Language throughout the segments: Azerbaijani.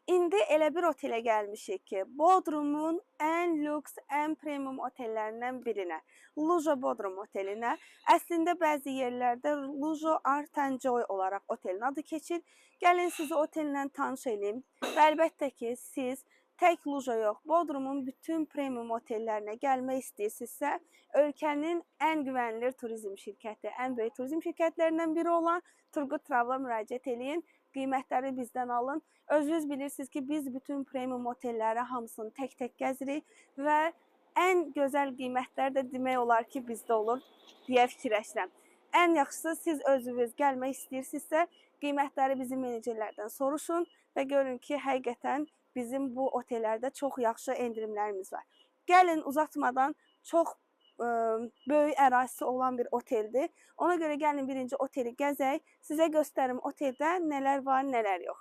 İndi elə bir otelə gəlmişik ki, Bodrumun ən lüks, ən premium otellərindən birinə, Lujo Bodrum otelinə. Əslində bəzi yerlərdə Lujo Art and Joy olaraq otelin adı keçir. Gəlin sizi otellə tanış edeyim. Və əlbəttə ki, siz tək Lujo yox, Bodrumun bütün premium otellərinə gəlmək istəyirsinizsə, ölkənin ən güvənilir turizm şirkəti, ən böyük turizm şirkətlərindən biri olan Turgut Travel-a müraciət edin. Qiymətləri bizdən alın. Özünüz bilirsiniz ki, biz bütün premium otelləri hamısını tək-tək gəzirik və ən gözəl qiymətlər də demək olar ki, bizdə olur deyə fikirləşirəm. Ən yaxşısı siz özünüz gəlmək istəyirsinizsə, qiymətləri bizim menecerlərdən soruşun və görün ki, həqiqətən bizim bu otellərdə çox yaxşı endirimlərimiz var. Gəlin uzatmadan, çox böyük ərazisi olan bir oteldir. Ona görə gəlin birinci oteli gəzək, sizə göstərim oteldə nələr var, nələr yox.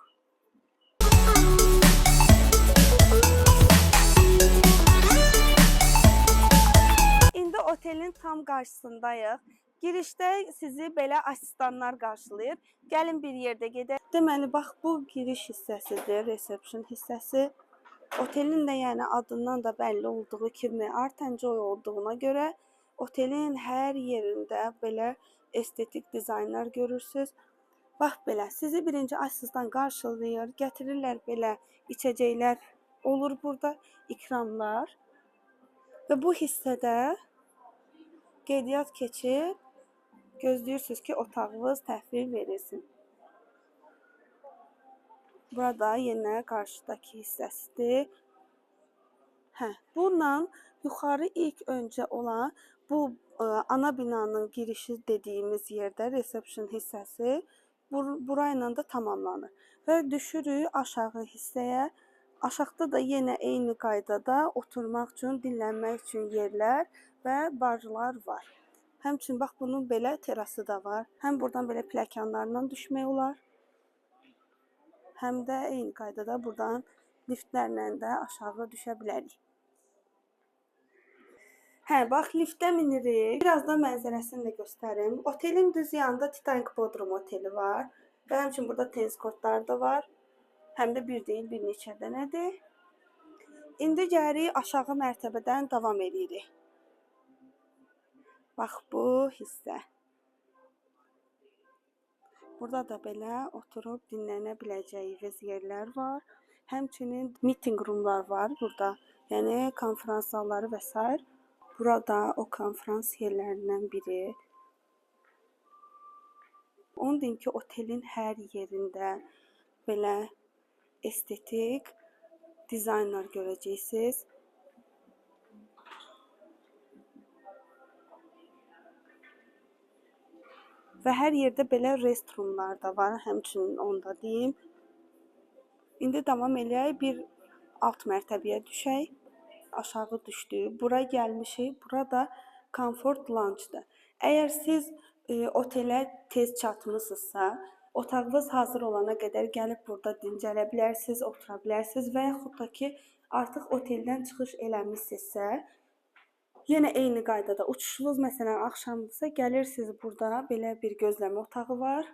İndi otelin tam qarşısındayıq. Girişdə sizi belə asistanlar qarşılayır. Gəlin bir yerdə gedək. Deməli, bax bu giriş hissəsidir, reception hissəsi. Otelin də yəni adından da bəlli olduğu kimi Art and Joy olduğuna görə otelin hər yerində belə estetik dizaynlar görürsünüz. Bax belə, sizi birinci asistan qarşılayır, gətirirlər belə içəcəklər olur burada, ikramlar. Və bu hissədə qeydiyyat keçir, gözləyirsiniz ki, otağınız təhvil verilsin. Burada yenə qarşıdakı hissəsidir. Bununla yuxarı ilk öncə olan bu ana binanın girişi dediyimiz yerdə reception hissəsi burayla da tamamlanır. Və düşürük aşağı hissəyə. Aşağıda da yenə eyni qaydada oturmaq üçün, dinlənmək üçün yerlər və barlar var. Həmçinin bax bunun belə terası da var. Həm buradan belə pləkanlarla düşmək olar. Həm də eyni qaydada buradan liftlərlə də aşağı düşə bilərik. Bax liftə minirik. Biraz da mənzərəsini də göstərim. Otelin düz yanında Titanic Bodrum oteli var. Və həmçinin burada tenis kortları da var. Həm də bir deyil, bir neçə dənədir. İndi gəlirik aşağı mərtəbədən davam edirik. Bax bu hissə. Burada da belə oturub dinlənə biləcəyiniz yerlər var. Həmçinin meeting roomlar var burada. Yəni konferans zalları və s. Burada o konferans yerlərindən biri. Onu deyim ki, otelin hər yerində belə estetik dizaynlar görəcəksiniz. Və hər yerdə belə restroomlar da var, həmçinin onu da deyim. İndi davam eləyək, bir alt mərtəbəyə düşək. Aşağı düşdük, bura gəlmişik, burada Comfort Lounge-dır. Əgər siz otelə tez çatmısınızsa, otağınız hazır olana qədər gəlib burada dincələ bilərsiniz, otura bilərsiniz və yaxud da ki, artıq oteldən çıxış eləmişsinizsə, yenə eyni qaydada uçuşunuz məsələn axşamdırsa, gəlirsiniz burada belə bir gözləmə otağı var.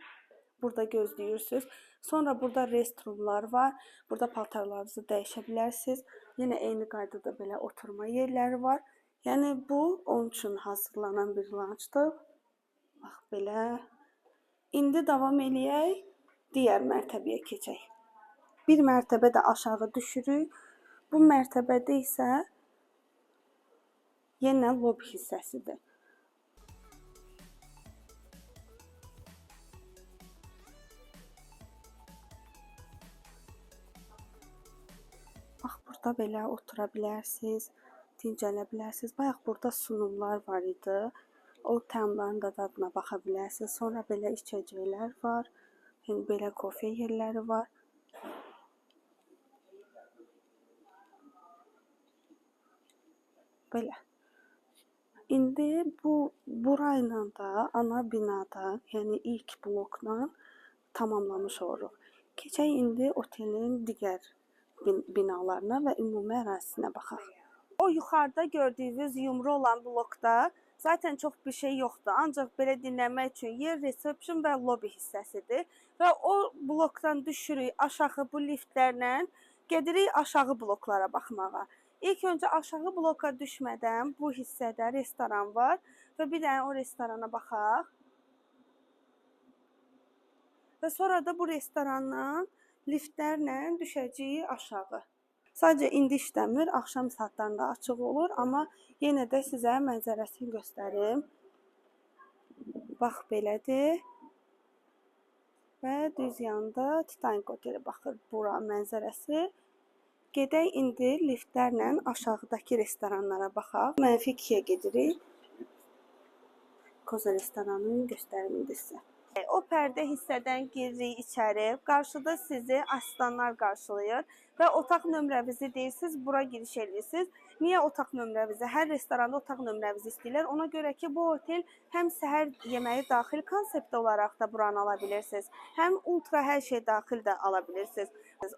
Burada gözləyirsiniz. Sonra burada restroomlar var. Burada paltarlarınızı dəyişə bilərsiniz. Yenə eyni qaydada belə oturma yerləri var. Yəni bu onun üçün hazırlanan bir lounge'dır. Bax belə. İndi davam eləyək, digər mərtəbəyə keçək. Bir mərtəbə də aşağı düşürük. Bu mərtəbədə isə yenə lobby hissəsidir. Bax, burada belə otura bilərsiniz, dincələ bilərsiniz. Bayaq burada sunumlar var idi. O təmlərin də dadına baxa bilərsiniz. Sonra belə içəcəklər var. Yəni belə kofe yerləri var. Belə. İndi burayla da ana binada, yəni ilk blokla tamamlamış oluruq. Keçək indi otelin digər binalarına və ümumi ərazisinə baxaq. O yuxarıda gördüyünüz yumru olan blokda zaten çox bir şey yoxdur. Ancaq belə dinləmək üçün yer, reception və lobby hissəsidir. və o blokdan düşürük aşağı bu liftlərlə, gedirik aşağı bloklara baxmağa. İlk öncə aşağı bloka düşmədən bu hissədə restoran var və bir dənə o restorana baxaq. Və sonra da bu restorandan liftlərlə düşəcəyik aşağı. Sadəcə indi işləmir, axşam saatlarında açıq olur, amma yenə də sizə mənzərəsini göstərim. Bax belədir. Və düz yanında Titanic oteli baxır bura mənzərəsi. Gedək indi liftlərlə aşağıdakı restoranlara baxaq. Mənfi 2-yə gedirik. Koza restoranını göstərim indi sizə. O pərdə hissədən giririk içəri. Qarşıda sizi asistanlar qarşılayır və otaq nömrənizi deyirsiniz, bura giriş edirsiniz. Niyə otaq nömrənizi? Hər restoranda otaq nömrənizi istəyirlər. Ona görə ki, bu otel həm səhər yeməyi daxil konsepti olaraq da buranı ala bilirsiniz, həm ultra hər şey daxil də ala bilirsiniz.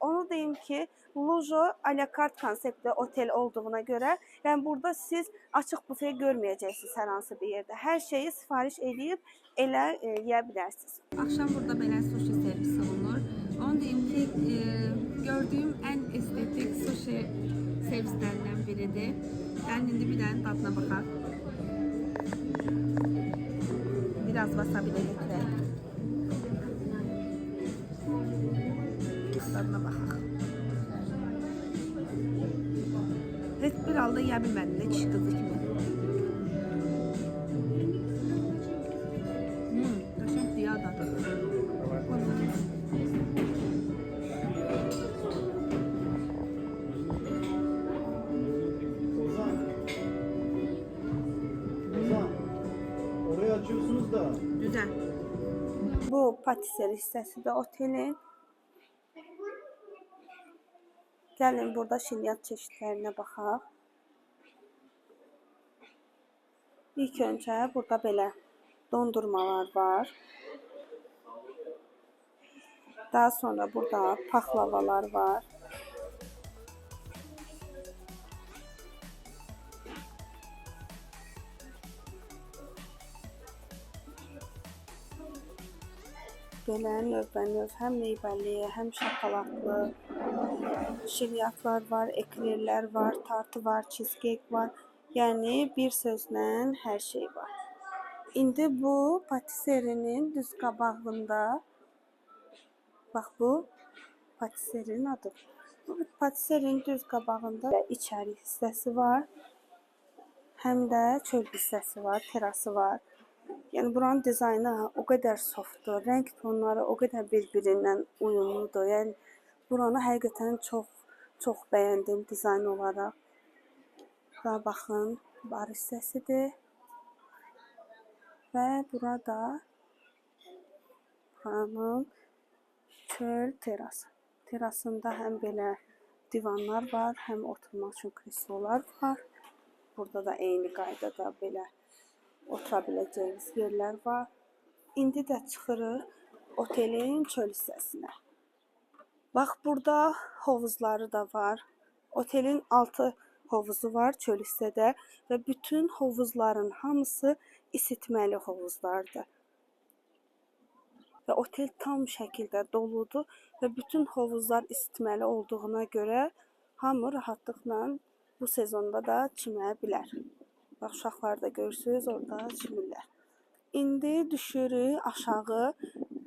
Onu deyim ki, Lujo alakart konseptli otel olduğuna görə, yəni burada siz açıq bufe görməyəcəksiniz hər hansı bir yerdə. Hər şeyi sifariş edib elə yeyə bilərsiniz. Akşam burada belə sushi servisi olunur. Onu deyim ki, gördüyüm ən estetik sushi servislərindən biridir. Yəni indi bir dənə dadına baxaq. Biraz wasabi ilə götürək. Dadına baxaq. Heç bir halda yeyə bilmədim də kişi qızı kimi. Qəşəng diyə dadı. Orayı açıyorsunuz da. Güzel. Bu patisserie hissəsi də otelin. Gəlin burada şilyat çeşidlərinə baxaq. İlk öncə burada belə dondurmalar var. Daha sonra burada paxlavalar var. Belə növbənöv həm meyvəli, həm şokoladlı şilyatlar var, eklerlər var, tartı var, cheesecake var. Yəni bir sözlə hər şey var. İndi bu patisserinin düz qabağında, bax bu patisserinin adı. Bu patisserinin düz qabağında içəri hissəsi var. Həm də çöl hissəsi var, terası var. Yəni buranın dizaynı o qədər softdur, rəng tonları o qədər bir-birindən uyumludur. Yəni buranı həqiqətən çox bəyəndim dizayn olaraq. Bura baxın, bar hissəsidir. Və burada buranın çöl terası. Terasında həm belə divanlar var, həm oturmaq üçün kreslolar var. Burada da eyni qaydada belə otura biləcəyiniz yerlər var. İndi də çıxırıq otelin çöl hissəsinə. Bax, burada hovuzları da var. Otelin 6 hovuzu var çöl hissədə və bütün hovuzların hamısı isitməli hovuzlardır. Və otel tam şəkildə doludur və bütün hovuzlar isitməli olduğuna görə hamı rahatlıqla bu sezonda da çiməyə bilər. Bax, uşaqlar da görürsünüz, orada çimirlər. İndi düşürük aşağı.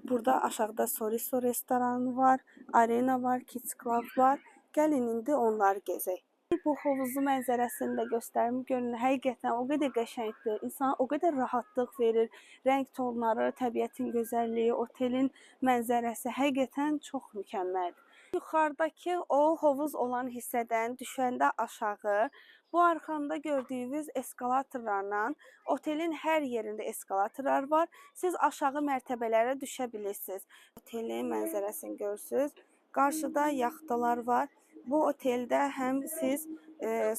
Burada aşağıda Soriso restoranı var, arena var, kids club var. Gəlin indi onları gezək. Bu hovuzu mənzərəsini də göstərim. Görün, həqiqətən o qədər qəşəngdir. İnsana o qədər rahatlıq verir. Rəng tonları, təbiətin gözəlliyi, otelin mənzərəsi həqiqətən çox mükəmməldir. Yuxarıdakı o hovuz olan hissədən düşəndə aşağı, bu arxamda gördüyünüz eskalatorlarla otelin hər yerində eskalatorlar var. Siz aşağı mərtəbələrə düşə bilirsiniz. Otelin mənzərəsini görürsünüz. Qarşıda yaxtalar var. Bu oteldə həm siz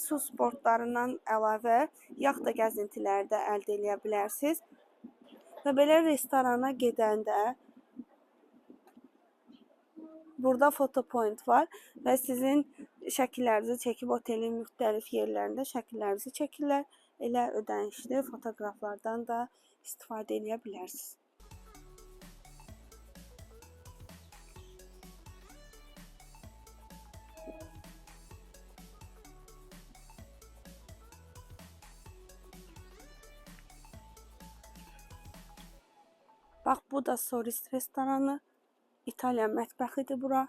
su sportlarından əlavə yaxta gəzintiləri də əldə edə bilərsiniz. Və belə restorana gedəndə burada foto point var və sizin şəkillərinizi çəkib otelin müxtəlif yerlərində şəkillərinizi çəkirlər. Elə ödənişli fotoqraflardan da istifadə edə bilərsiniz. Bax, bu da Soris restoranı. İtalyan mətbəxidir bura.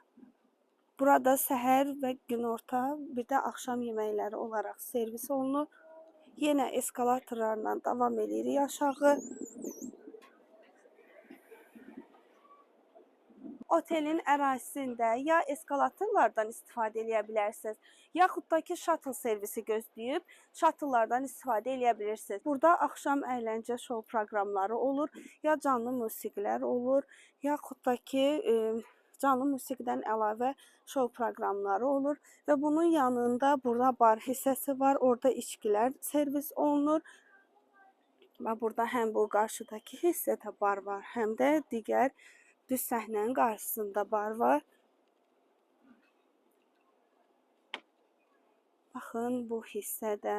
Burada səhər və günorta, bir də axşam yeməkləri olaraq servis olunur. Yenə eskalatorlarla davam edirik aşağı. Otelin ərazisində ya eskalatorlardan istifadə edə bilərsiniz, yaxud da ki, shuttle servisi gözləyib shuttlelardan istifadə edə bilirsiniz. Burada axşam əyləncə şou proqramları olur, ya canlı musiqilər olur, yaxud da ki, canlı musiqidən əlavə şou proqramları olur və bunun yanında burada bar hissəsi var, orada içkilər servis olunur. Və burada həm bu qarşıdakı hissədə bar var, həm də digər düz səhnənin qarşısında bar var. Baxın, bu hissədə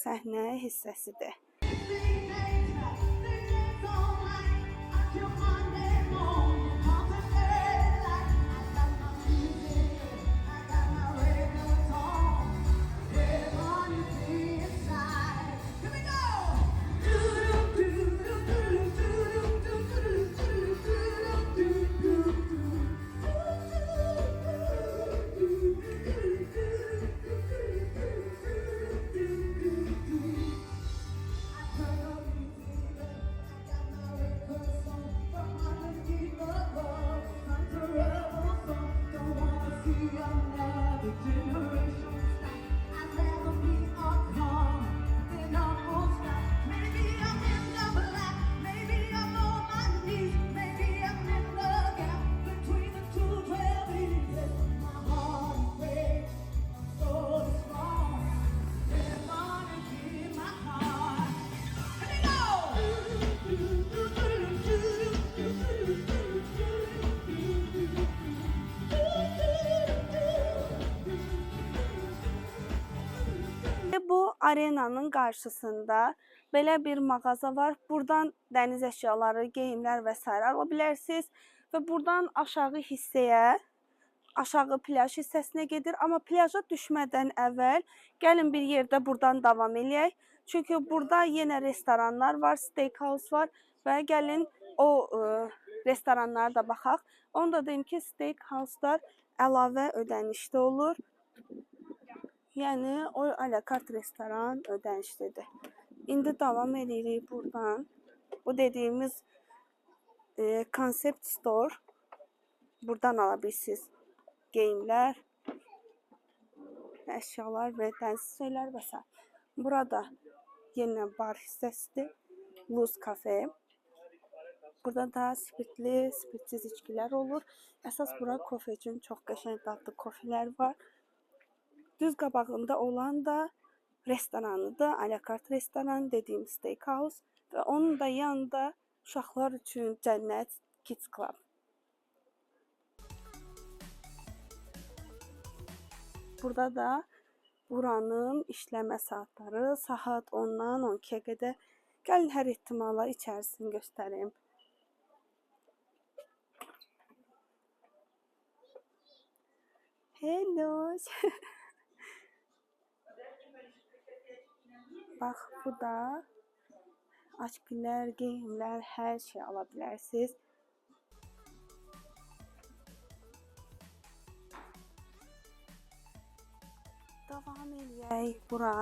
səhnə hissəsidir. Bu arenanın qarşısında belə bir mağaza var. Buradan dəniz əşyaları, geyimlər və s. ala bilərsiniz. Və buradan aşağı hissəyə, aşağı plyaj hissəsinə gedir. Amma plyaja düşmədən əvvəl gəlin bir yerdə buradan davam eləyək. Çünki burada yenə restoranlar var, steakhouse var və gəlin o restoranlara da baxaq. Onu da deyim ki, steakhouse'lar əlavə ödənişli olur. Yəni, o alakart restoran ödənişlidir. İndi davam edirik buradan. Bu dediyimiz concept store. Buradan ala bilirsiniz. Geyimlər, əşyalar və dənsiz şeylər və s. Burada yenə bar hissəsidir. Luz kafe. Burada da spirtli, spirtsiz içkilər olur. Əsas bura kofe üçün çox qəşəng dadlı kofelər var. Düz qabağında olan da restoranıdır. Alakart restoran, dediyim steakhouse və onun da yanında uşaqlar üçün Cənnət Kids Club. Burada da buranın işləmə saatları saat 10-dan 12-yə qədər. Gəlin hər ehtimala içərisini göstərim. Hello. Bax, bu da açkilər, geyimlər, hər şey ala bilərsiniz. Davam eləyək bura.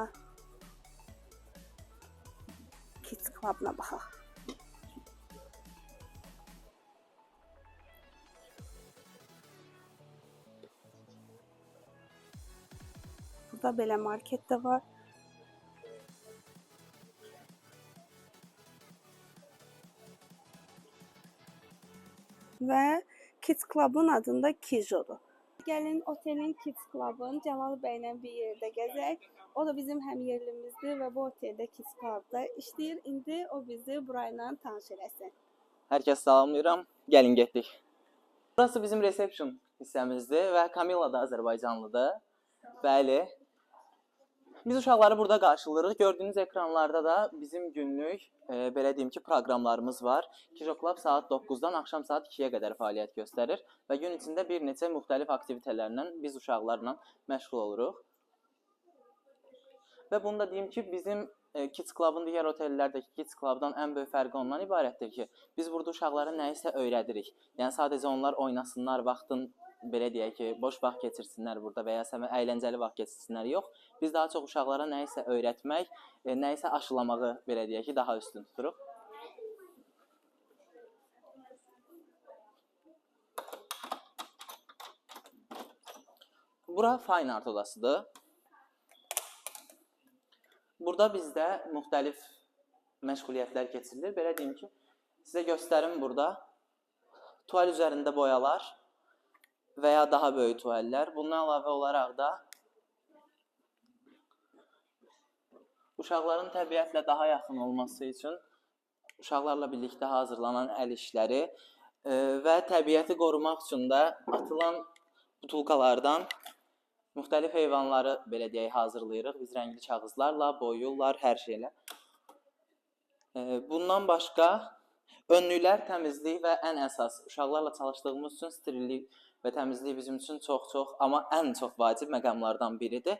Kids Club-na baxaq. Burada belə market də var. Və Kids Club-ın adında Kijodur. Gəlin otelin Kids Club-ın Cəlal bəylə bir yerdə gəzək. O da bizim həmyerlimizdir və bu oteldə Kids Club-da işləyir. İndi o bizi burayla tanış eləsin. Hər kəs salamlayıram. Gəlin getdik. Burası bizim reception hissəmizdir və Kamilla da Azərbaycanlıdır. Bəli. Biz uşaqları burada qarşılayırıq. Gördüyünüz ekranlarda da bizim günlük, belə deyim ki, proqramlarımız var. Kijo Club saat 9-dan axşam saat 2-yə qədər fəaliyyət göstərir və gün içində bir neçə müxtəlif aktivitələrlə biz uşaqlarla məşğul oluruq. Və bunu da deyim ki, bizim Kids Club-ın digər otellərdəki Kids Club-dan ən böyük fərqi ondan ibarətdir ki, biz burada uşaqlara nəyisə öyrədirik. Yəni sadəcə onlar oynasınlar, vaxtın belə deyək ki, boş vaxt keçirsinlər burada və ya əyləncəli vaxt keçirsinlər. Yox, biz daha çox uşaqlara nəyisə öyrətmək, nəyisə aşılamağı belə deyək ki, daha üstün tuturuq. Bura fine art odasıdır. Burada bizdə müxtəlif məşğuliyyətlər keçirilir. Belə deyim ki, sizə göstərim burada. Tual üzərində boyalar və ya daha böyük tuallər. Bundan əlavə olaraq da uşaqların təbiətlə daha yaxın olması üçün uşaqlarla birlikdə hazırlanan əl işləri və təbiəti qorumaq üçün də atılan butulkalardan müxtəlif heyvanları belə deyək hazırlayırıq. Biz rəngli kağızlarla, boyuyurlar, hər şeylə. Bundan başqa önlüklər, təmizlik və ən əsas uşaqlarla çalışdığımız üçün sterillik və təmizlik bizim üçün çox, amma ən çox vacib məqamlardan biridir.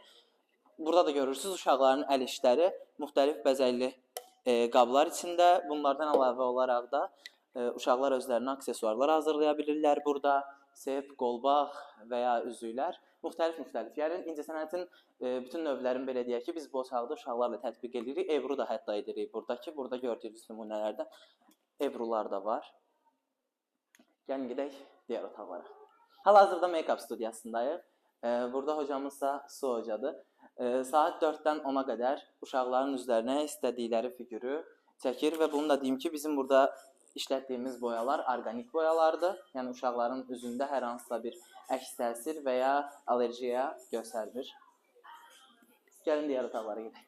Burada da görürsünüz uşaqların əl işləri müxtəlif bəzəkli qablar içində. Bunlardan əlavə olaraq da uşaqlar özlərinə aksesuarlar hazırlaya bilirlər burada. Sep, qolbaq və ya üzüklər. Müxtəlif. Yəni incəsənətin bütün növlərini belə deyək ki, biz bu otaqda uşaqlarla tətbiq edirik. Ebru da hətta edirik buradakı. Burada gördüyünüz nümunələrdən ebrular da var. Gəlin gedək digər otaqlara. Hal-hazırda make-up studiyasındayıq. Burada hocamızsa Su hocadır. Saat 4-dən 10-a qədər uşaqların üzlərinə istədikləri figürü çəkir və bunu da deyim ki, bizim burada işlətdiyimiz boyalar orqanik boyalardır. Yəni uşaqların üzündə hər hansısa bir əks təsir və ya allergiya göstərmir. Gəlin digər otaqlara gedək.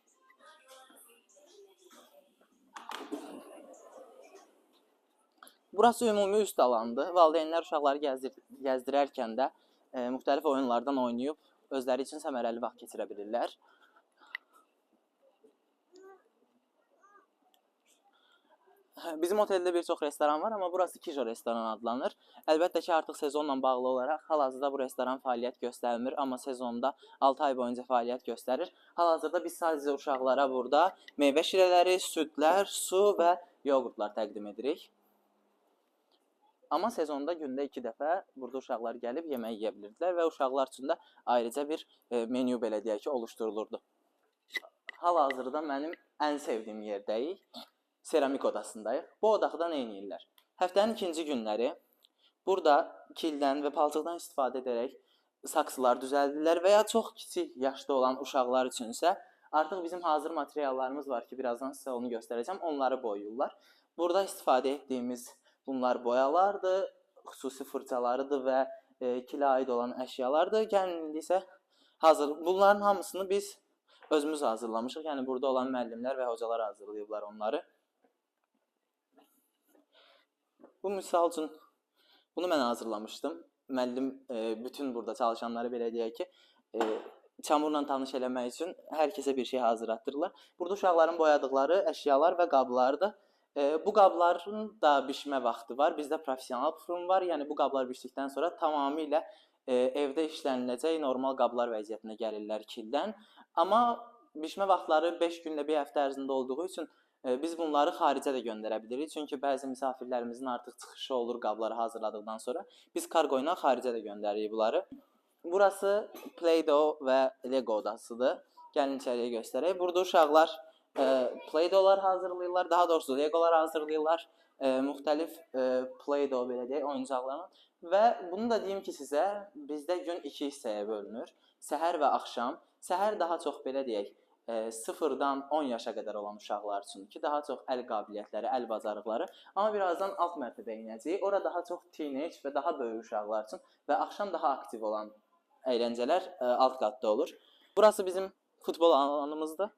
Burası ümumi üst alandır. Valideynlər uşaqları gəzdirərkən də müxtəlif oyunlardan oynayıb özləri üçün səmərəli vaxt keçirə bilirlər. Bizim oteldə bir çox restoran var, amma burası Kijo restoran adlanır. Əlbəttə ki, artıq sezonla bağlı olaraq hal-hazırda bu restoran fəaliyyət göstərmir, amma sezonda 6 ay boyunca fəaliyyət göstərir. Hal-hazırda biz sadəcə uşaqlara burada meyvə şirələri, südlər, su və yoğurtlar təqdim edirik. Amma sezonda gündə 2 dəfə burada uşaqlar gəlib yemək yeyə bilirdilər və uşaqlar üçün də ayrıca bir menyu belə deyək ki, oluşturulurdu. Hal-hazırda mənim ən sevdiyim yerdəyik. Seramik odasındayıq. Bu odaqda nə edirlər? Həftənin ikinci günləri burada kildən və palçıqdan istifadə edərək saksılar düzəldirlər və ya çox kiçik yaşda olan uşaqlar üçünsə artıq bizim hazır materiallarımız var ki, birazdan sizə onu göstərəcəm. Onları boyayırlar. Burada istifadə etdiyimiz bunlar boyalardır, xüsusi fırçalarıdır və kilə aid olan əşyalardır. Gəlin indi isə hazır. Bunların hamısını biz özümüz hazırlamışıq. Yəni burada olan müəllimlər və hocalar hazırlayıblar onları. Bu misal üçün bunu mən hazırlamışdım. Müəllim bütün burada çalışanları belə deyək ki, çamurla tanış eləmək üçün hər kəsə bir şey hazırlatdırırlar. Burada uşaqların boyadıqları əşyalar və qablardır. Bu qabların da bişmə vaxtı var. Bizdə professional püfürüm var. Yəni bu qablar bişdikdən sonra tamamilə evdə işləniləcək normal qablar vəziyyətinə gəlirlər kildən. Amma bişmə vaxtları 5 günlə bir həftə ərzində olduğu üçün biz bunları xaricə də göndərə bilirik. Çünki bəzi misafirlərimizin artıq çıxışı olur qabları hazırladıqdan sonra. Biz kargo ilə xaricə də göndəririk bunları. Burası Play-Doh və Lego odasıdır. Gəlin içəriyə göstərək. Burada uşaqlar Play-Dohlar hazırlayırlar. Daha doğrusu Legolar hazırlayırlar. Müxtəlif Play-Doh belə deyək, oyuncaqlarla. Və bunu da deyim ki sizə, bizdə gün 2 hissəyə bölünür. Səhər və axşam. Səhər daha çox belə deyək, 0-dan 10 yaşa qədər olan uşaqlar üçün ki, daha çox əl qabiliyyətləri, əl bacarıqları. Amma birazdan alt mərtəbəyə inəcəyik. Ora daha çox teenage və daha böyük uşaqlar üçün və axşam daha aktiv olan əyləncələr alt qatda olur. Burası bizim futbol alanımızdır.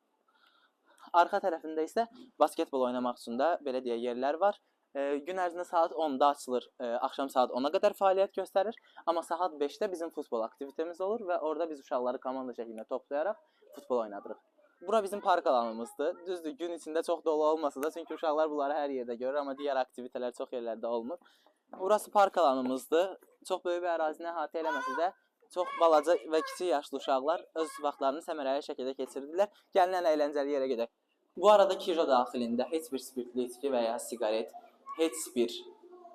Arxa tərəfində isə basketbol oynamaq üçün də belə deyək yerlər var. Gün ərzində saat 10-da açılır, axşam saat 10-a qədər fəaliyyət göstərir. Amma saat 5-də bizim futbol aktivitemiz olur və orada biz uşaqları komanda şəklində toplayaraq futbol oynadırıq. Bura bizim park alanımızdır. Düzdür, gün içində çox dolu olmasa da, çünki uşaqlar bunları hər yerdə görür, amma digər aktivitələr çox yerlərdə olmur. Burası park alanımızdır. Çox böyük bir ərazini əhatə eləməsə də, çox balaca və kiçik yaşlı uşaqlar öz vaxtlarını səmərəli şəkildə keçirirlər. Gəlin ən əyləncəli yerə gedək. Bu arada Kijo daxilində heç bir spirtli içki və ya siqaret heç bir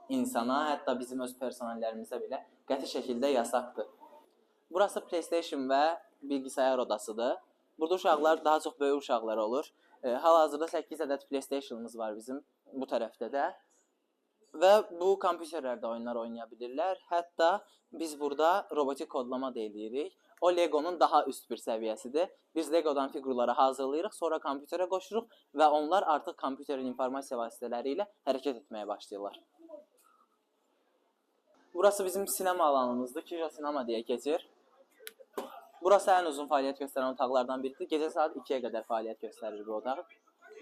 insana, hətta bizim öz personellərimizə belə qəti şəkildə yasaqdır. Burası PlayStation və bilgisayar odasıdır. Burada uşaqlar daha çox böyük uşaqlar olur. Hal-hazırda 8 ədəd PlayStation'ımız var bizim bu tərəfdə də. Və bu kompüterlərdə oyunlar oynaya bilirlər. Hətta biz burada robotik kodlama da edirik. O Lego'nun daha üst bir səviyyəsidir. Biz Lego'dan figurları hazırlayırıq, sonra kompüterə qoşuruq və onlar artıq kompüterin informasiya vasitələri ilə hərəkət etməyə başlayırlar. Burası bizim sinema alanımızdır. Kijo sinema deyə keçir. Burası ən uzun fəaliyyət göstərən otaqlardan biridir. Gecə saat 2-yə qədər fəaliyyət göstərir bu otaq.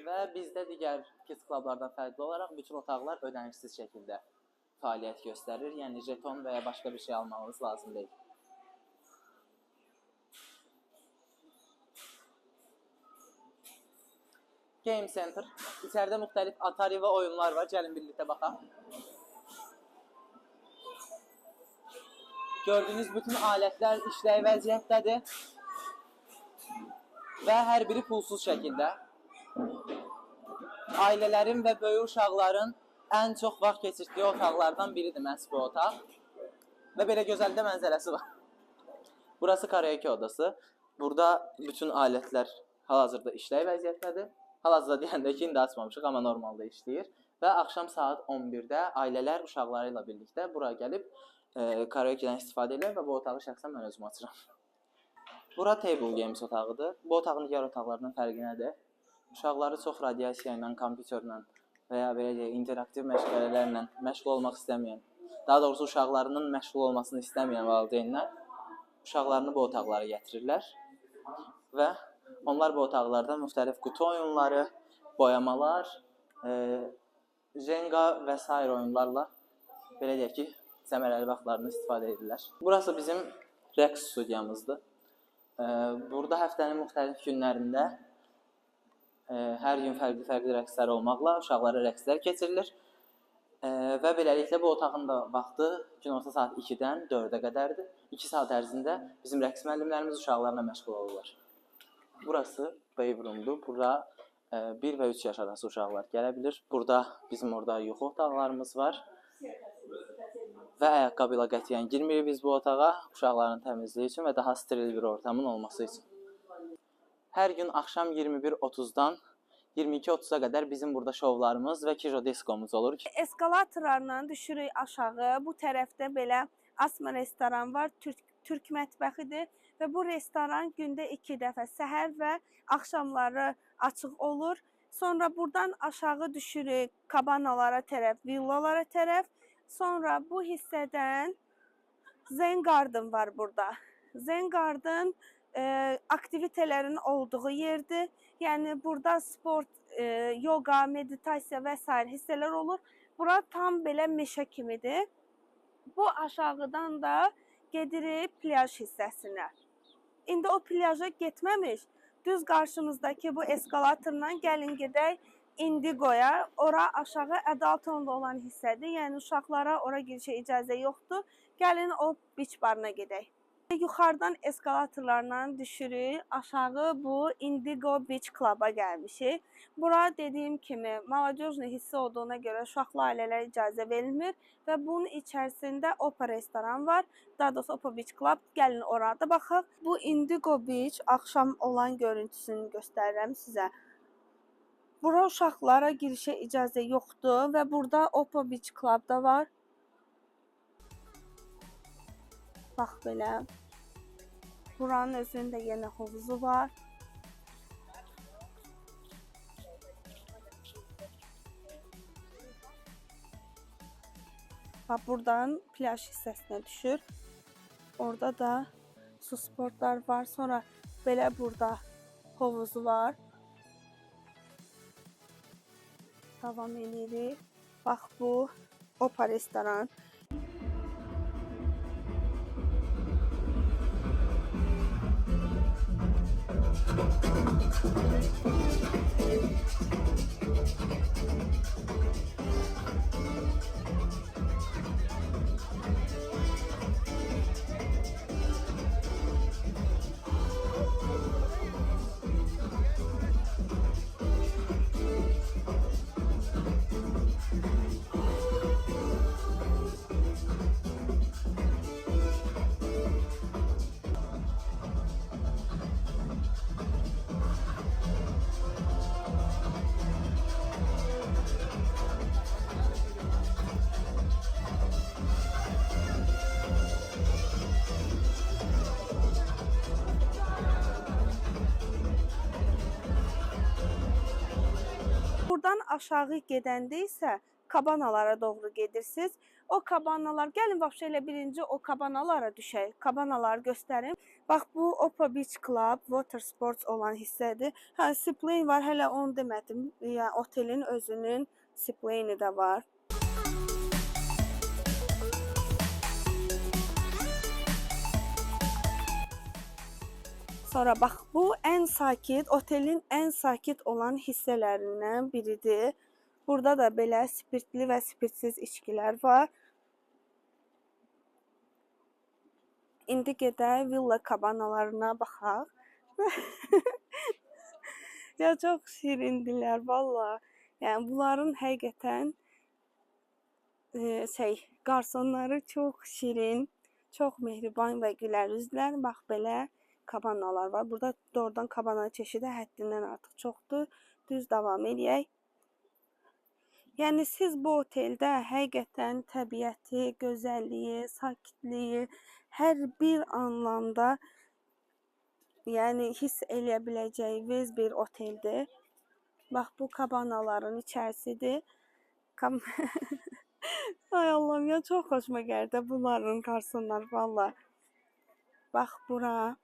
Və bizdə digər kids klublardan fərqli olaraq bütün otaqlar ödənişsiz şəkildə fəaliyyət göstərir. Yəni jeton və ya başqa bir şey almağınız lazım deyil. Game Center. İçəridə müxtəlif Atari və oyunlar var. Gəlin birlikdə baxaq. Gördüyünüz bütün alətlər işləyə vəziyyətdədir. Və hər biri pulsuz şəkildə. Ailələrin və böyük uşaqların ən çox vaxt keçirdiyi otaqlardan biridir məhz bu otaq. Və belə gözəl də mənzərəsi var. Burası karaoke odası. Burada bütün alətlər hal-hazırda işləyə vəziyyətdədir. Hal-hazırda deyəndə ki, indi açmamışıq, amma normalda işləyir. Və axşam saat 11-də ailələr uşaqları ilə birlikdə bura gəlib karaoke'dən istifadə edir və bu otağı şəxsən mən özüm açıram. Bura table games otağıdır. Bu otağın digər otaqlarından fərqi nədir? Uşaqları çox radiasiya ilə, kompüterlə və ya belə deyək, interaktiv məşğələlərlə məşğul olmaq istəməyən, daha doğrusu uşaqlarının məşğul olmasını istəməyən valideynlər uşaqlarını bu otaqlara gətirirlər və onlar bu otaqlarda müxtəlif qutu oyunları, boyamalar, Jenga və s. oyunlarla belə deyək ki, səmərəli vaxtlarını istifadə edirlər. Burası bizim rəqs studiyamızdır. Burada həftənin müxtəlif günlərində hər gün fərqli rəqslər olmaqla uşaqlara rəqslər keçirilir. Və beləliklə bu otağın da vaxtı günorta saat 2-dən 4-ə qədərdir. 2 saat ərzində bizim rəqs müəllimlərimiz uşaqlarla məşğul olurlar. Burası playroomdur. Bura 1 və 3 yaş arası uşaqlar gələ bilir. Burada bizim orada yuxu otaqlarımız var. Və ayaqqabı ilə qətiyyən girmirik biz bu otağa uşaqların təmizliyi üçün və daha steril bir ortamın olması üçün. Hər gün axşam 21:30-dan 22:30-a qədər bizim burada şovlarımız və Kijo diskomuz olur. Eskalatorlarla düşürük aşağı. Bu tərəfdə belə asma restoran var, türk mətbəxidir və bu restoran gündə 2 dəfə səhər və axşamları açıq olur. Sonra buradan aşağı düşürük kabanalara tərəf, villalara tərəf. Sonra bu hissədən Zen Garden var burada. Zen Garden aktivitələrin olduğu yerdir. Yəni burada sport, yoga, meditasiya və s. hissələr olur. Bura tam belə meşə kimidir. Bu aşağıdan da gedirik plyaj hissəsinə. İndi o plyaja getməmiş, düz qarşımızdakı bu eskalatorla gəlin gedək Indigo'ya. Ora aşağı adultonda olan hissədir. Yəni uşaqlara ora girişə icazə yoxdur. Gəlin o beach barına gedək. Yuxarıdan eskalatorlarla düşürük. Aşağı bu Indigo Beach Club'a gəlmişik. Bura dediyim kimi молодежный hissə olduğuna görə uşaqlı ailələrə icazə verilmir və bunun içərisində Opa restoran var. Daha doğrusu Opa Beach Club. Gəlin orada baxaq. Bu Indigo Beach axşam olan görüntüsünü göstərirəm sizə. Bura uşaqlara girişə icazə yoxdur və burada Opa Beach Club da var. Bax belə. Buranın özündə yenə hovuzu var. Bax buradan plyaj hissəsinə düşür. Orada da su sportlar var. Sonra belə burada hovuzu var. Davam edirik. Bax bu Opa restoran. aşağı gedəndə isə kabanalara doğru gedirsiniz. O kabanalar, gəlin vəbşə elə birinci o kabanalara düşək. Kabanaları göstərim. Bax, bu Opera Beach Club, Water Sports olan hissədir. Hə, Seaplane var, hələ onu demədim. Yəni, otelin özünün Seaplane'i də var. Sonra bax, bu ən sakit, otelin ən sakit olan hissələrindən biridir. Burada da belə spirtli və spirtsiz içkilər var. İndi gedək villa kabanalarına baxaq. Ya çox şirindilər valla. Yəni bunların həqiqətən qarsonları çox şirin, çox mehriban və gülər üzlər. Bax belə kabanalar var. Burada doğrudan kabana çeşidi həddindən artıq çoxdur. Düz davam edək. Yəni siz bu oteldə həqiqətən təbiəti, gözəlliyi, sakitliyi hər bir anlamda yəni hiss eləyə biləcəyiniz bir oteldir. Bax, bu kabanaların içərisidir. Ay Allahım ya, çox xoşuma gəldi bunların qarsonları valla. Bax, bura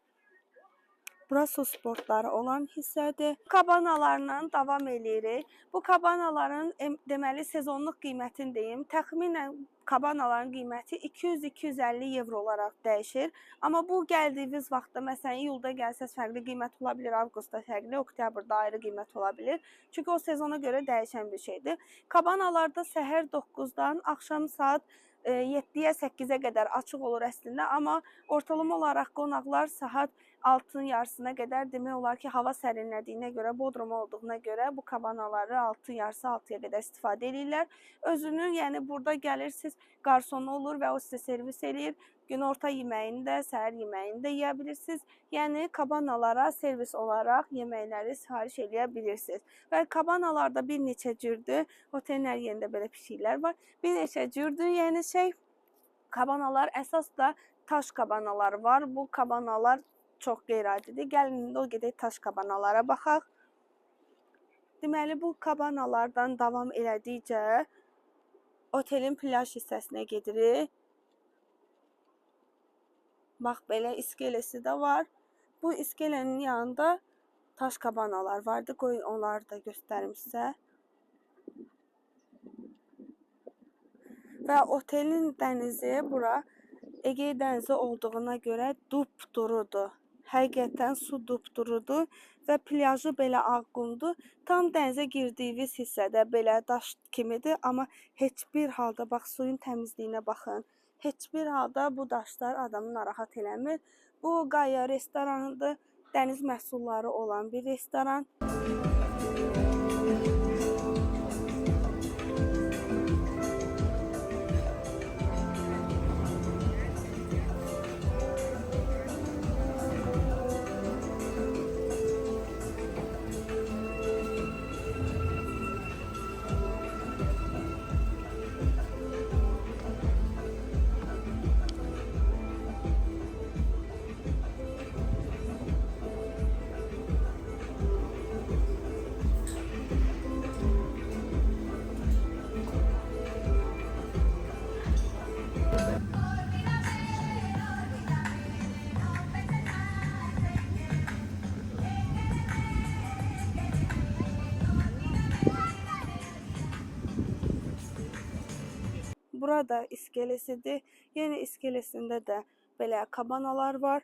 su sportları olan hissədir. Kabanalarla davam edirik. Bu kabanaların deməli sezonluq qiymətini deyim. Təxminən kabanaların qiyməti 200-250 evro olaraq dəyişir. Amma bu gəldiyiniz vaxtda, məsələn, iyulda gəlsəz fərqli qiymət ola bilər, avqustda fərqli, oktyabrda ayrı qiymət ola bilər. Çünki o sezona görə dəyişən bir şeydir. Kabanalarda səhər 9-dan axşam saat 7-yə 8-ə qədər açıq olur əslində, amma ortalama olaraq qonaqlar saat 6-nın yarısına qədər demək olar ki, hava sərinlədiyinə görə, bodrum olduğuna görə bu kabanaları 6 yarısı 6-ya qədər istifadə edirlər. Özünün, yəni burada gəlirsiniz, qarsonu olur və o sizə servis eləyir. Günorta yeməyini də, səhər yeməyini də yeyə bilirsiniz. Yəni kabanalara servis olaraq yeməkləri sifariş eləyə bilirsiniz. Və kabanalarda bir neçə cürdür. Otelin hər yerində belə pişiklər var. Bir neçə cürdür. Yəni kabanalar əsas da taş kabanaları var. Bu kabanalar çox qeyri-adidir. Gəlin indi o gedək taş kabanalara baxaq. Deməli, bu kabanalardan davam elədikcə otelin plyaj hissəsinə gedirik. Bax, belə iskelesi də var. Bu iskelenin yanında taş kabanalar vardı. Qoy onları da göstərim sizə. Və otelin dənizi bura Egey dənizi olduğuna görə dupdurudur. Həqiqətən su dupdurudur və plyajı belə ağqumdur. Tam dənizə girdiyiniz hissədə belə daş kimidir, amma heç bir halda, bax, suyun təmizliyinə baxın. Heç bir halda bu daşlar adamı narahat eləmir. Bu Qaya restoranıdır. Dəniz məhsulları olan bir restoran. Burada iskelesidir. Yeni iskelesində də belə kabanalar var.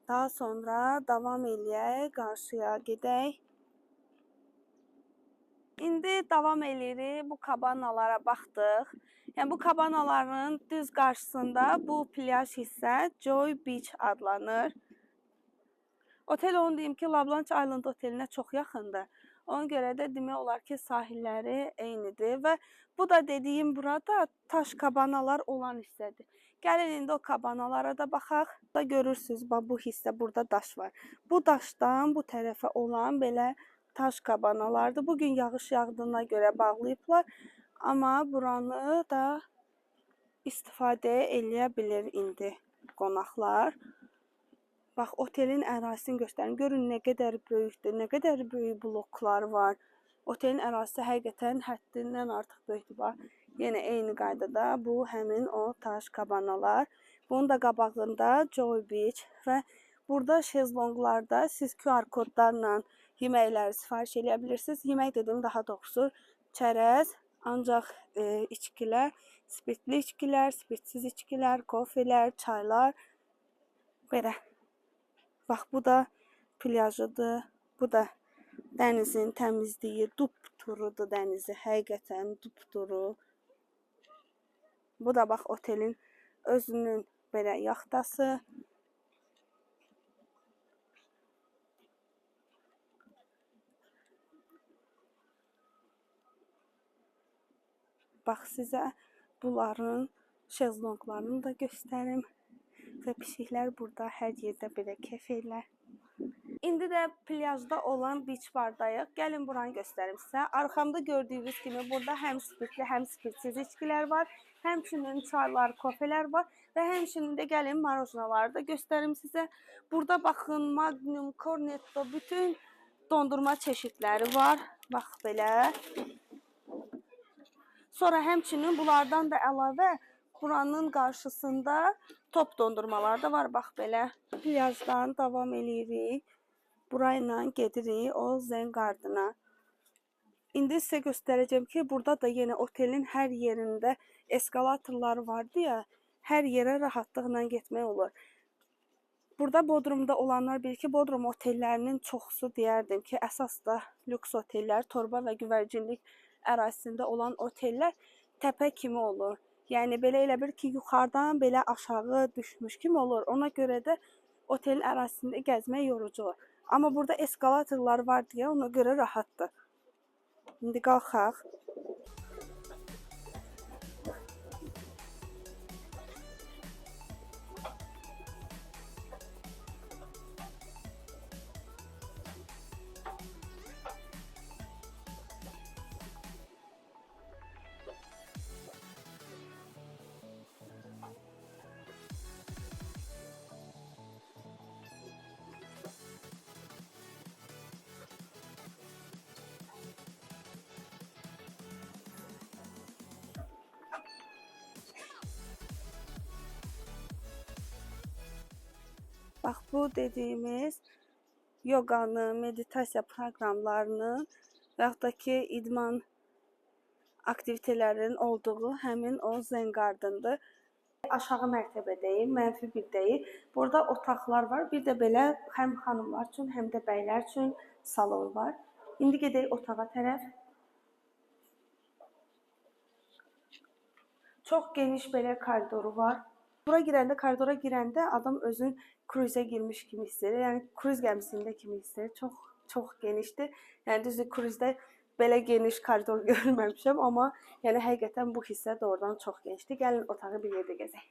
Daha sonra davam eləyək, qarşıya gedək. İndi davam eləyirik, bu kabanalara baxdıq. Yəni bu kabanaların düz qarşısında bu plyaj hissə Joy Beach adlanır. Otel onu deyim ki, Lablanche Island otelinə çox yaxındır. Ona görə də demək olar ki, sahilləri eynidir və bu da dediyim burada taş kabanalar olan hissədir. Gəlin indi o kabanalara da baxaq. Da görürsünüz, bu hissə burada daş var. Bu daşdan bu tərəfə olan belə taş kabanalardır. Bugün yağış yağdığına görə bağlayıblar, amma buranı da istifadə eləyə bilir indi qonaqlar. Bax, otelin ərazisini göstərin. Görün nə qədər böyükdür, nə qədər böyük bloklar var. Otelin ərazisi həqiqətən həddindən artıq böyükdür. Bax, yenə eyni qaydada bu həmin o daş kabanalar. Bunun da qabağında Joy Beach və burada şezlonqlarda siz QR kodlarla yeməkləri sifariş edə bilirsiniz. Yemək dedim daha doğrusu çərəz, ancaq içkilər, spirtli içkilər, spirtsiz içkilər, kofelər, çaylar belə. Bax, bu da plyajıdır. Bu da dənizin təmizliyi, dupdurudur dənizi, həqiqətən dupduru. Bu da bax otelin özünün belə yaxtası. Bax, sizə bunların şezlonqlarını da göstərim. Və pişiklər burada hər yerdə belə kef edirlər. İndi də plyajda olan beach bardayıq. Gəlin buranı göstərim sizə. Arxamda gördüyünüz kimi burada həm spirtli, həm spirtsiz içkilər var. Həmçinin çaylar, kofelər var və həmçinin də gəlin marojnaları da göstərim sizə. Burada baxın Magnum, Cornetto, bütün dondurma çeşidləri var. Bax belə. Sonra həmçinin bunlardan da əlavə buranın qarşısında top dondurmalar da var. Bax belə. Plyajdan davam edirik. Burayla gedirik o Zen Garden'a. İndi sizə göstərəcəm ki, burada da yenə otelin hər yerində eskalatorlar vardı ya, hər yerə rahatlıqla getmək olur. Burada Bodrumda olanlar bilir ki, Bodrum otellərinin çoxusu deyərdim ki, əsas da lüks otellər, torba və güvərcinlik ərazisində olan otellər təpə kimi olur. Yəni belə elə bir ki, yuxarıdan belə aşağı düşmüş kimi olur. Ona görə də otelin ərazisində gəzmək yorucu olur. Amma burada eskalatorlar var deyə ona görə rahatdır. İndi qalxaq. Bax, bu dediyimiz yoganı, meditasiya proqramlarını və yaxud da ki, idman aktivitelərinin olduğu həmin o Zen Garden'dır. Aşağı mərtəbədəyik, mənfi birdəyik. Burada otaqlar var. Bir də belə həm xanımlar üçün, həm də bəylər üçün salon var. İndi gedək otağa tərəf. Çox geniş belə koridoru var. Bura girəndə, koridora girəndə adam özün kruzə girmiş kimi hiss edir. Yəni kruz gəmisində kimi hiss edir. Çox genişdir. Yəni düzdür, kruzda belə geniş koridor görməmişəm, amma yəni həqiqətən bu hissə doğrudan çox genişdir. Gəlin otağı bir yerdə gəzək.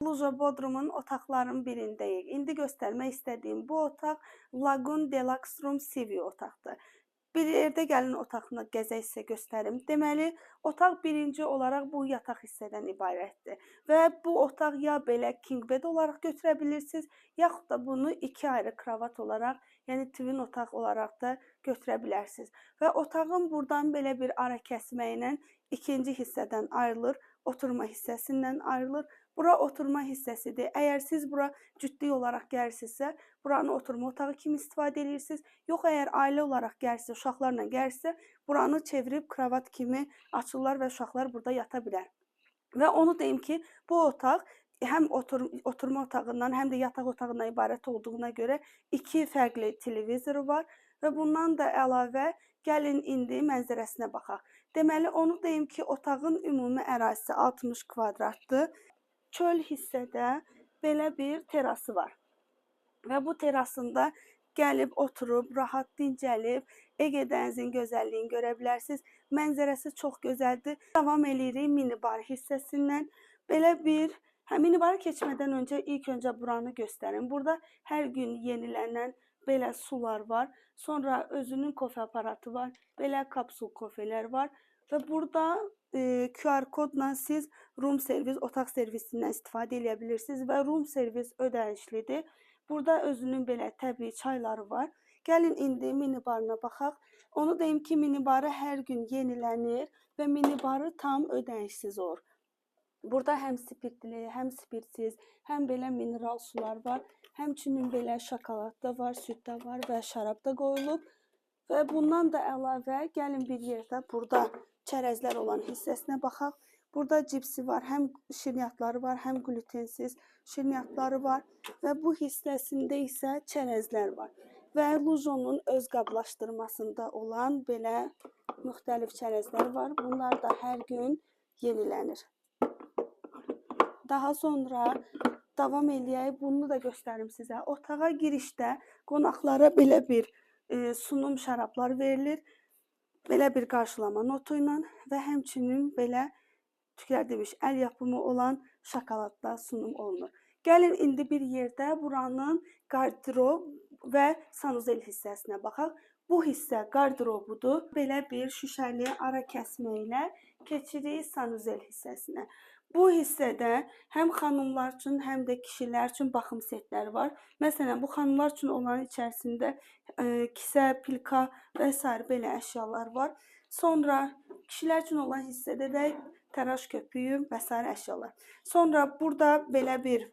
Lujo Bodrumun otaqlarının birindəyik. İndi göstərmək istədiyim bu otaq Lagoon Deluxe Room Sea otaqdır. Bir yerdə gəlin otağını gəzək sizə göstərim. Deməli, otaq birinci olaraq bu yataq hissədən ibarətdir. Və bu otaq ya belə king bed olaraq götürə bilirsiniz, yaxud da bunu iki ayrı kravat olaraq, yəni twin otaq olaraq da götürə bilərsiniz. Və otağın buradan belə bir ara kəsməylə ikinci hissədən ayrılır, oturma hissəsindən ayrılır. Bura oturma hissəsidir. Əgər siz bura cütlük olaraq gəlirsinizsə, buranı oturma otağı kimi istifadə edirsiniz. Yox, əgər ailə olaraq gəlirsinizsə, uşaqlarla gəlirsinizsə, buranı çevirib kravat kimi açırlar və uşaqlar burada yata bilər. Və onu deyim ki, bu otaq həm oturma otağından, həm də yataq otağından ibarət olduğuna görə iki fərqli televizoru var və bundan da əlavə gəlin indi mənzərəsinə baxaq. Deməli, onu deyim ki, otağın ümumi ərazisi 60 kvadratdır. Çöl hissədə belə bir terası var. Və bu terasında gəlib oturub, rahat dincəlib, Ege dənizinin gözəlliyini görə bilərsiniz. Mənzərəsi çox gözəldir. Davam edirik minibar hissəsindən. Belə bir, minibarı keçmədən öncə ilk öncə buranı göstərim. Burada hər gün yenilənən belə sular var. Sonra özünün kofe aparatı var. Belə kapsul kofelər var. Və burada QR kodla siz room servis, otaq servisindən istifadə edə bilirsiniz və room servis ödənişlidir. Burada özünün belə təbii çayları var. Gəlin indi minibarına baxaq. Onu deyim ki, minibarı hər gün yenilənir və minibarı tam ödənişsiz olur. Burada həm spirtli, həm spirtsiz, həm belə mineral sular var. Həmçinin belə şokolad da var, süd də var və şərab da qoyulub. Və bundan da əlavə gəlin bir yerdə burada çərəzlər olan hissəsinə baxaq. Burada cipsi var, həm şirniyyatları var, həm glutensiz şirniyyatları var və bu hissəsində isə çərəzlər var. Və Lujonun öz qablaşdırmasında olan belə müxtəlif çərəzlər var. Bunlar da hər gün yenilənir. Daha sonra davam eləyək, bunu da göstərim sizə. Otağa girişdə qonaqlara belə bir sunum şərablar verilir. Belə bir qarşılama notu ilə və həmçinin belə tüklər demiş, əl yapımı olan şokoladda sunum olunur. Gəlin indi bir yerdə buranın qardirob və sanuzel hissəsinə baxaq. Bu hissə qardirobudur. Belə bir şüşəli ara kəsmə ilə keçirik sanuzel hissəsinə. Bu hissədə həm xanımlar üçün, həm də kişilər üçün baxım setləri var. Məsələn, bu xanımlar üçün olan içərisində kisə, pilka və s. belə əşyalar var. Sonra kişilər üçün olan hissədə də təraş köpüyü və s. əşyalar. Sonra burada belə bir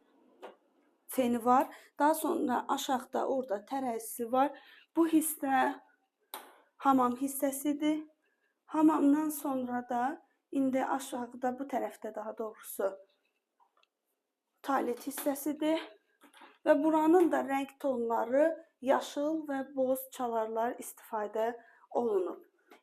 feni var. Daha sonra aşağıda orada tərəzisi var. Bu hissə hamam hissəsidir. Hamamdan sonra da indi aşağıda bu tərəfdə daha doğrusu tualet hissəsidir. Və buranın da rəng tonları yaşıl və boz çalarlar istifadə olunub.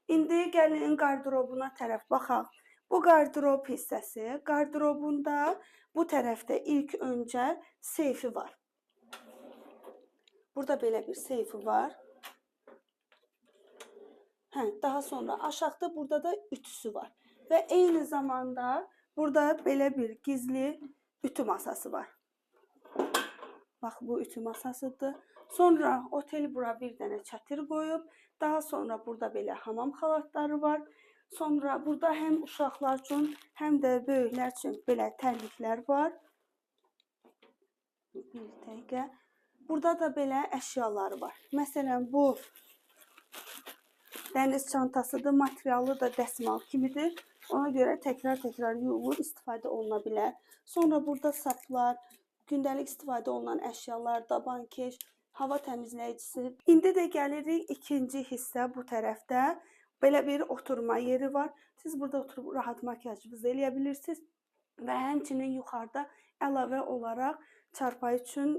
İndi gəlin qardirobuna tərəf baxaq. Bu qardirob hissəsi. Qardirobunda bu tərəfdə ilk öncə seyfi var. Burada belə bir seyfi var. Daha sonra aşağıda burada da ütüsü var. Və eyni zamanda burada belə bir gizli ütü masası var. Bax, bu ütü masasıdır. Sonra otel bura bir dənə çətir qoyub. Daha sonra burada belə hamam xalatları var. Sonra burada həm uşaqlar üçün, həm də böyüklər üçün belə tərliklər var. Bir dəqiqə. Burada da belə əşyaları var. Məsələn, bu dəniz çantasıdır. Materialı da dəsmal kimidir. Ona görə təkrar yuyulur, istifadə oluna bilər. Sonra burada saplar, gündəlik istifadə olunan əşyalar, dabankeş, hava təmizləyicisi. İndi də gəlirik ikinci hissə bu tərəfdə. Belə bir oturma yeri var. Siz burada oturub rahat makyajınızı eləyə bilirsiniz. Və həmçinin yuxarıda əlavə olaraq çarpayı üçün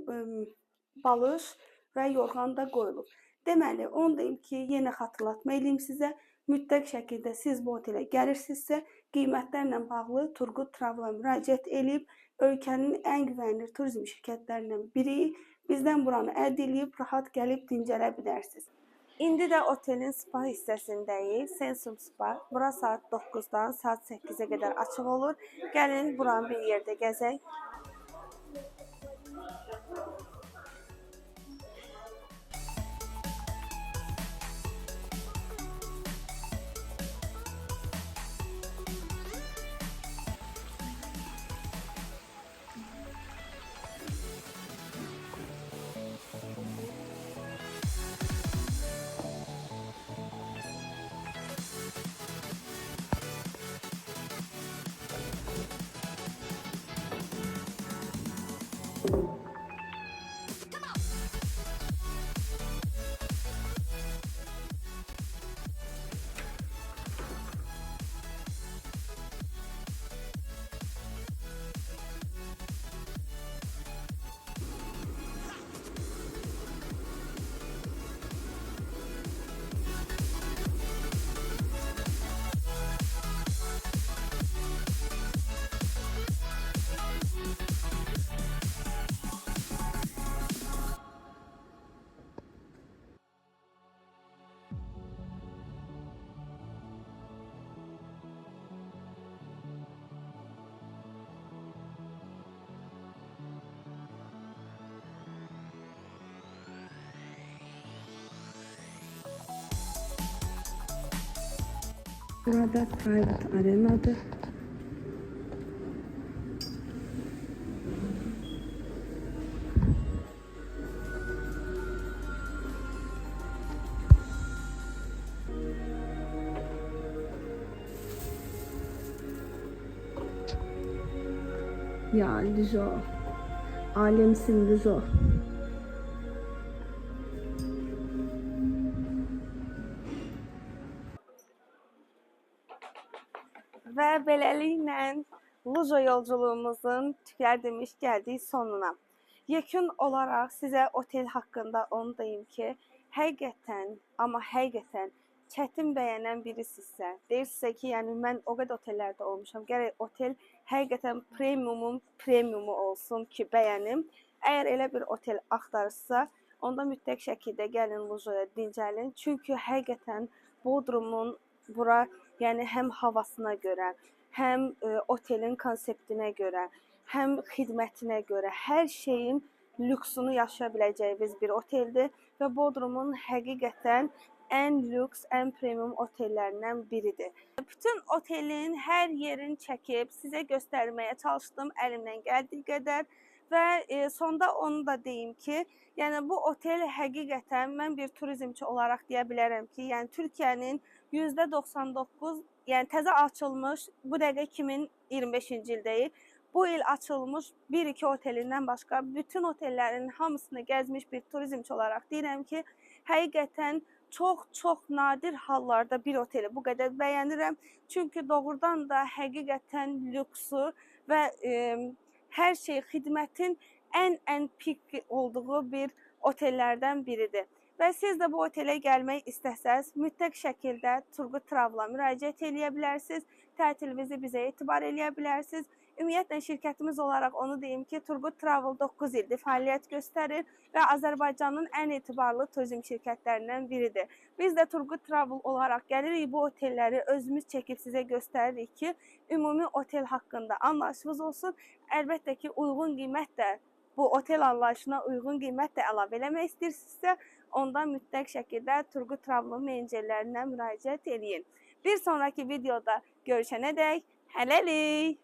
balış və yorğan da qoyulub. Deməli, onu deyim ki, yenə xatırlatma eləyim sizə. Mütləq şəkildə siz bu otelə gəlirsinizsə, qiymətlərlə bağlı Turgut Travel-a müraciət edib, ölkənin ən güvənilir turizm şirkətlərindən biri bizdən buranı əldə edib, rahat gəlib dincələ bilərsiniz. İndi də otelin spa hissəsindəyik. Sensum Spa. Bura saat 9-dan saat 8-ə qədər açıq olur. Gəlin buranı bir yerdə gəzək. Burada private arenadır. Ya Lijo. Alemsin Lijo. Və beləliklə Lujo yolculuğumuzun tükər demiş gəldik sonuna. Yekun olaraq sizə otel haqqında onu deyim ki, həqiqətən, amma həqiqətən çətin bəyənən birisinizsə, deyirsinizsə ki, yəni mən o qədər otellərdə olmuşam, gərək otel həqiqətən premiumun premiumu olsun ki, bəyənim. Əgər elə bir otel axtarırsa, onda mütləq şəkildə gəlin Lujoya dincəlin. Çünki həqiqətən Bodrumun bura, yəni həm havasına görə, həm otelin konseptinə görə, həm xidmətinə görə hər şeyin lüksunu yaşaya biləcəyiniz bir oteldir və Bodrumun həqiqətən ən lüks, ən premium otellərindən biridir. Bütün otelin hər yerini çəkib sizə göstərməyə çalışdım əlimdən gəldiyi qədər və sonda onu da deyim ki, yəni bu otel həqiqətən mən bir turizmçi olaraq deyə bilərəm ki, yəni Türkiyənin %99, yəni təzə açılmış, bu dəqiqə 2025-ci ildəyik. Bu il açılmış 1-2 otelindən başqa bütün otellərin hamısını gəzmiş bir turizmçi olaraq deyirəm ki, həqiqətən çox nadir hallarda bir oteli bu qədər bəyənirəm. Çünki doğrudan da həqiqətən lüksu və hər şey xidmətin ən pik olduğu bir otellərdən biridir. Və siz də bu otelə gəlmək istəsəz, mütləq şəkildə Turgut Travel'a müraciət edə bilərsiniz. Tətilinizi bizə etibar edə bilərsiniz. Ümumiyyətlə şirkətimiz olaraq onu deyim ki, Turgut Travel 9 ildir fəaliyyət göstərir və Azərbaycanın ən etibarlı turizm şirkətlərindən biridir. Biz də Turgut Travel olaraq gəlirik bu otelləri özümüz çəkib sizə göstəririk ki, ümumi otel haqqında anlayışınız olsun. Əlbəttə ki, uyğun qiymət də, bu otel anlayışına uyğun qiymət də əlavə eləmək istəyirsinizsə, onda mütləq şəkildə Turgut Travel'ın menecerlərinə müraciət edin. Bir sonraki videoda görüşənədək hələlik!